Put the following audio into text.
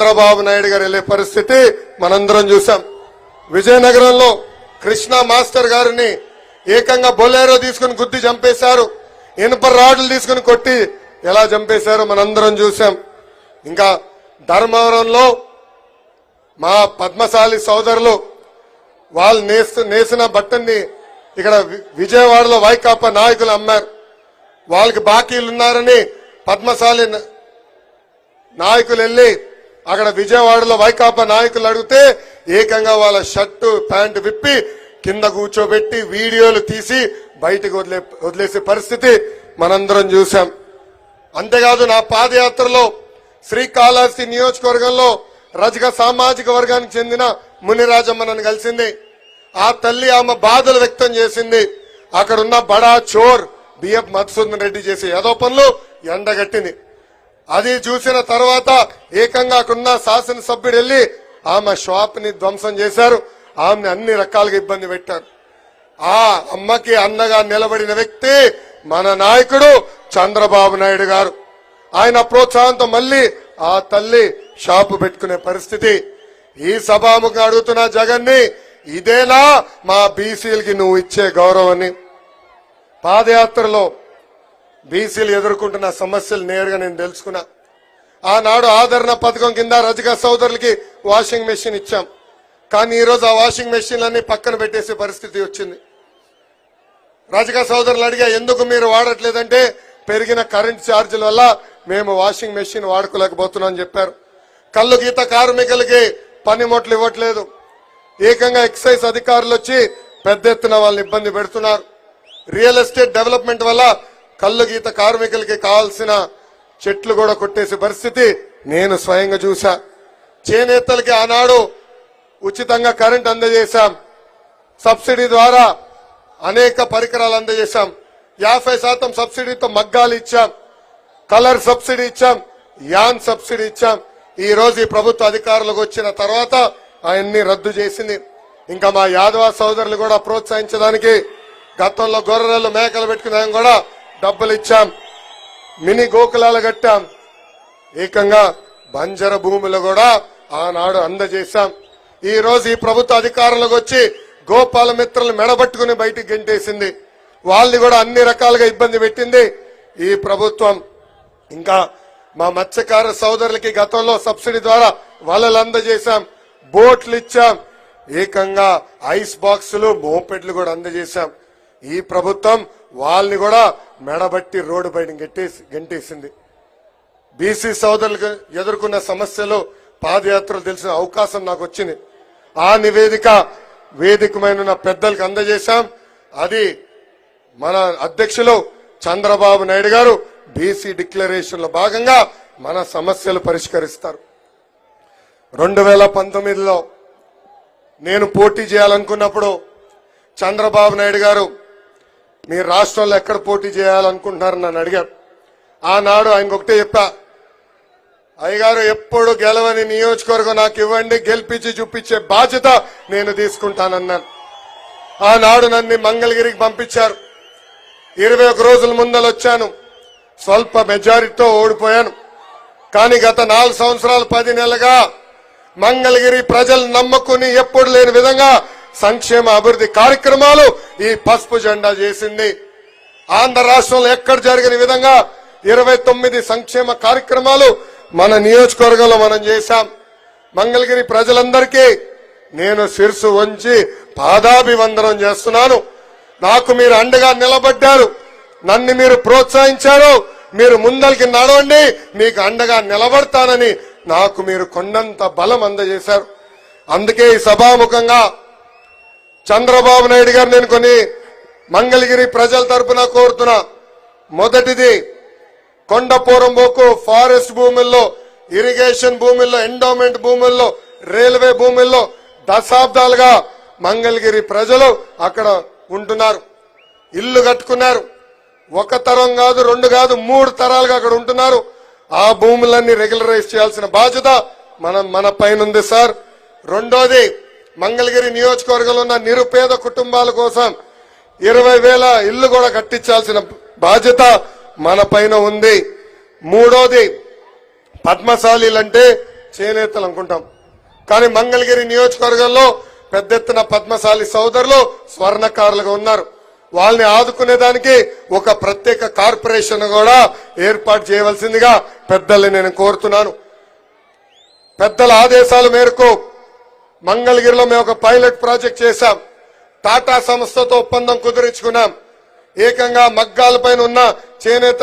చంద్రబాబు నాయుడు గారు వెళ్లే పరిస్థితి మనందరం చూసాం. విజయనగరంలో కృష్ణ మాస్టర్ గారిని ఏకంగా బొలేరో తీసుకుని గుద్ది చంపేశారు. ఇనుప రాడ్లు తీసుకుని కొట్టి ఎలా చంపేశారో మనందరం చూసాం. ఇంకా ధర్మవరంలో మా పద్మశాలి సోదరులు వాళ్ళు నేసిన బట్టని ఇక్కడ విజయవాడలో వైకాపా నాయకులు అమ్మారు. వాళ్ళకి బాకీలున్నారని పద్మశాలి నాయకులు వెళ్లి అక్కడ విజయవాడలో వైకాపా నాయకులు అడిగితే ఏకంగా వాళ్ళ షర్టు ప్యాంటు విప్పి కింద కూర్చోబెట్టి వీడియోలు తీసి బయటకు వదిలేసే పరిస్థితి మనందరం చూసాం. అంతేకాదు నా పాదయాత్రలో శ్రీకాళహస్తి నియోజకవర్గంలో రజక సామాజిక వర్గానికి చెందిన మునిరాజమ్మ నన్ను కలిసింది. ఆ తల్లి ఆమె బాధలు వ్యక్తం చేసింది. అక్కడున్న బడా చోర్ బిఎఫ్ మధుసూదన్ రెడ్డి చేసే ఏదో పనులు ఎండగట్టింది. అది చూసిన తర్వాత ఏకంగా అక్కడున్న శాసనసభ్యుడు వెళ్లి ఆమె షాప్ ని ధ్వంసం చేశారు. ఆమెను అన్ని రకాలుగా ఇబ్బంది పెట్టారు. ఆ అమ్మకి అన్నగా నిలబడిన వ్యక్తి మన నాయకుడు చంద్రబాబు నాయుడు గారు. ఆయన ప్రోత్సాహంతో మళ్లీ ఆ తల్లి షాపు పెట్టుకునే పరిస్థితి. ఈ సభాముఖంగా అడుగుతున్న జగన్ని, ఇదేనా మా బీసీలకి నువ్వు ఇచ్చే గౌరవాన్ని? పాదయాత్రలో బీసీలు ఎదుర్కొంటున్న సమస్యలు నేరుగా నేను తెలుసుకున్నా. ఆనాడు ఆదరణ పథకం కింద రజక సోదరులకి వాషింగ్ మెషిన్ ఇచ్చాం. కానీ ఈరోజు ఆ వాషింగ్ మెషిన్లన్నీ పక్కన పెట్టేసే పరిస్థితి వచ్చింది. రజక సోదరులు అడిగా, ఎందుకు మీరు వాడట్లేదంటే పెరిగిన కరెంట్ ఛార్జీల వల్ల మేము వాషింగ్ మెషిన్ వాడుకోలేకపోతున్నాం చెప్పారు. కల్లు గీత కార్మికులకి పనిముట్లు ఇవ్వట్లేదు. ఏకంగా ఎక్సైజ్ అధికారులు వచ్చి పెద్ద ఎత్తున వాళ్ళని ఇబ్బంది పెడుతున్నారు. రియల్ ఎస్టేట్ డెవలప్మెంట్ వల్ల కల్లు గీత కార్మికులకి కావాల్సిన చెట్లు కూడా కొట్టేసే పరిస్థితి నేను స్వయంగా చూసా. చేనేతలకి ఆనాడు ఉచితంగా కరెంట్ అందజేశాం. సబ్సిడీ ద్వారా అనేక పరికరాలు అందజేశాం. 50% సబ్సిడీతో మగ్గాలు ఇచ్చాం. కలర్ సబ్సిడీ ఇచ్చాం. యాన్ సబ్సిడీ ఇచ్చాం. ఈ రోజు ఈ ప్రభుత్వ అధికారులకు వచ్చిన తర్వాత అవన్నీ రద్దు చేసింది. ఇంకా మా యాదవ సోదరులు కూడా ప్రోత్సహించడానికి గతంలో గొర్రెలు మేకలు పెట్టుకునే కూడా డబ్బులు ఇచ్చాం. మినీ గోకులాలు కట్టాం. ఏకంగా బంజర భూములు కూడా ఆనాడు అందజేశాం. ఈ రోజు ఈ ప్రభుత్వ అధికారులకు వచ్చి గోపాల మిత్రులు మెడబట్టుకుని బయటికి గెంటేసింది. వాళ్ళని కూడా అన్ని రకాలుగా ఇబ్బంది పెట్టింది ఈ ప్రభుత్వం. ఇంకా మా మత్స్యకార సోదరులకి గతంలో సబ్సిడీ ద్వారా వలలు అందజేశాం, బోట్లు ఇచ్చాం. ఏకంగా ఐస్ బాక్సులు, మోపెడ్లు కూడా అందజేశాం. ఈ ప్రభుత్వం వాళ్ళని కూడా మెడబట్టి రోడ్డు బయట గెంటేసింది. బీసీ సోదరులకు ఎదుర్కొన్న సమస్యలు పాదయాత్రలు తెలిసిన అవకాశం నాకు వచ్చింది. ఆ నివేదిక వేదికమైన పెద్దలకు అందజేశాం. అది మన అధ్యక్షులు చంద్రబాబు నాయుడు గారు బీసీ డిక్లరేషన్ లో భాగంగా మన సమస్యలు పరిష్కరిస్తారు. 2019లో నేను పోటీ చేయాలనుకున్నప్పుడు చంద్రబాబు నాయుడు గారు మీరు రాష్ట్రంలో ఎక్కడ పోటీ చేయాలనుకుంటున్నారని నన్ను అడిగారు. ఆనాడు ఆయనకు ఒకటే చెప్పా, అయ్యగారు ఎప్పుడు గెలవని నియోజకవర్గం నాకు ఇవ్వండి, గెలిపించి చూపించే బాధ్యత నేను తీసుకుంటానన్నాను. ఆనాడు నన్ను మంగళగిరికి పంపించారు. 21 రోజుల ముందలొచ్చాను. స్వల్ప మెజారిటీతో ఓడిపోయాను. కానీ గత 4 సంవత్సరాలు 10 నెలలుగా మంగళగిరి ప్రజలు నమ్ముకుని ఎప్పుడు లేని విధంగా సంక్షేమ అభివృద్ధి కార్యక్రమాలు ఈ పసుపు జెండా చేసింది. ఆంధ్ర రాష్ట్రంలో ఎక్కడ జరిగిన విధంగా 29 సంక్షేమ కార్యక్రమాలు మన నియోజకవర్గంలో మనం చేశాం. మంగళగిరి ప్రజలందరికీ నేను శిరసు వంచి పాదాభివందనం చేస్తున్నాను. నాకు మీరు అండగా నిలబడ్డారు, నన్ను మీరు ప్రోత్సహించారు. మీరు ముందరికి నడవండి, మీకు అండగా నిలబడతానని నాకు మీరు కొండంత బలం అందజేశారు. అందుకే ఈ సభాముఖంగా చంద్రబాబు నాయుడు గారు నేను కొన్ని మంగళగిరి ప్రజల తరపున కోరుతున్నా. మొదటిది, కొండపోరం బోకు ఫారెస్ట్ భూముల్లో, ఇరిగేషన్ భూముల్లో, ఎండోమెంట్ భూముల్లో, రైల్వే భూముల్లో దశాబ్దాలుగా మంగళగిరి ప్రజలు అక్కడ ఉంటున్నారు. ఇల్లు కట్టుకున్నారు. 1 తరం కాదు, 2 కాదు, 3 తరాలుగా అక్కడ ఉంటున్నారు. ఆ భూములన్నీ రెగ్యులరైజ్ చేయాల్సిన బాధ్యత మన పైన ఉంది సార్. రెండోది, మంగళగిరి నియోజకవర్గంలో ఉన్న నిరుపేద కుటుంబాల కోసం 20,000 ఇల్లు కూడా కట్టించాల్సిన బాధ్యత మన పైన ఉంది. మూడోది, పద్మశాలీలంటే చేనేతలు అనుకుంటాం. కానీ మంగళగిరి నియోజకవర్గంలో పెద్ద ఎత్తున పద్మశాలి సోదరులు స్వర్ణకారులుగా ఉన్నారు. వాళ్ళని ఆదుకునేదానికి ఒక ప్రత్యేక కార్పొరేషన్ కూడా ఏర్పాటు చేయవలసిందిగా పెద్దల్ని నేను కోరుతున్నాను. పెద్దల ఆదేశాల మేరకు మంగళగిరిలో మేము ఒక పైలట్ ప్రాజెక్ట్ చేశాం. టాటా సంస్థతో ఒప్పందం కుదుర్చుకున్నాం. ఏకంగా మగ్గాల పైన ఉన్న చేనేత